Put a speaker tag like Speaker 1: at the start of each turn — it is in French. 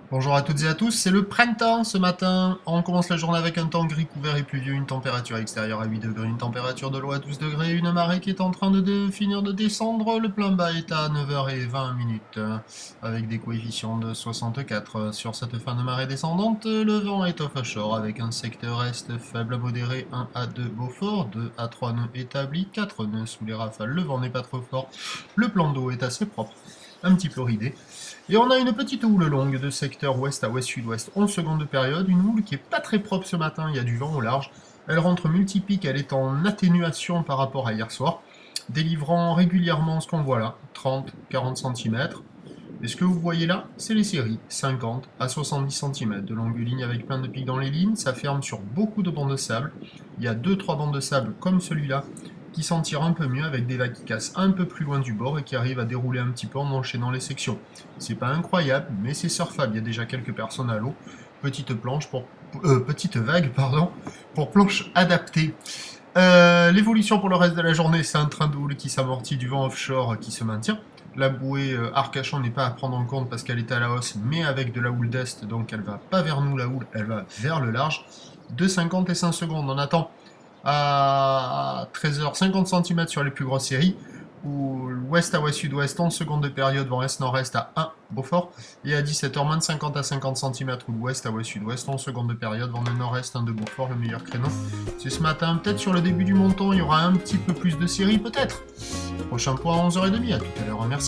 Speaker 1: Bonjour à toutes et à tous, c'est le printemps ce matin. On commence la journée avec un temps gris couvert et pluvieux, une température extérieure à 8 degrés, une température de l'eau à 12 degrés, une marée qui est en train de finir de descendre. Le plein bas est à 9h20 avec des coefficients de 64. Sur cette fin de marée descendante, le vent est offshore avec un secteur est faible à modéré, 1 à 2 Beaufort, 2 à 3 nœuds établis, 4 nœuds sous les rafales. Le vent n'est pas trop fort, le plan d'eau est assez propre, un petit peu ridé. Et on a une petite houle longue de secteur ouest à ouest-sud-ouest, 11 secondes de période, une houle qui est pas très propre ce matin, il y a du vent au large. Elle rentre multipique, elle est en atténuation par rapport à hier soir, délivrant régulièrement ce qu'on voit là, 30-40 cm. Et ce que vous voyez là, c'est les séries, 50 à 70 cm, de longues lignes avec plein de pics dans les lignes, ça ferme sur beaucoup de bancs de sable. Il y a 2-3 bancs de sable comme celui-là, qui s'en tirent un peu mieux avec des vagues qui cassent un peu plus loin du bord et qui arrivent à dérouler un petit peu en enchaînant les sections. C'est pas incroyable, mais c'est surfable, il y a déjà quelques personnes à l'eau. Petite vague, pardon, pour planche adaptée. L'évolution pour le reste de la journée, c'est un train de houle qui s'amortit, du vent offshore qui se maintient. La bouée Arcachon n'est pas à prendre en compte parce qu'elle est à la hausse, mais avec de la houle d'est, donc elle va pas vers nous la houle, elle va vers le large. 2,50 et 5 secondes, on attend à 13h 50 cm sur les plus grosses séries, ou ouest à ouest-sud-ouest, 11 secondes de période, vent est-nord-est à 1 Beaufort, et à 17h moins de 50 à 50 cm, ou ouest à ouest-sud-ouest, 11 secondes de période, vent de nord-est 1 de Beaufort, le meilleur créneau. C'est ce matin, peut-être sur le début du montant, il y aura un petit peu plus de séries, peut-être. Prochain point à 11h30, à tout à l'heure, merci.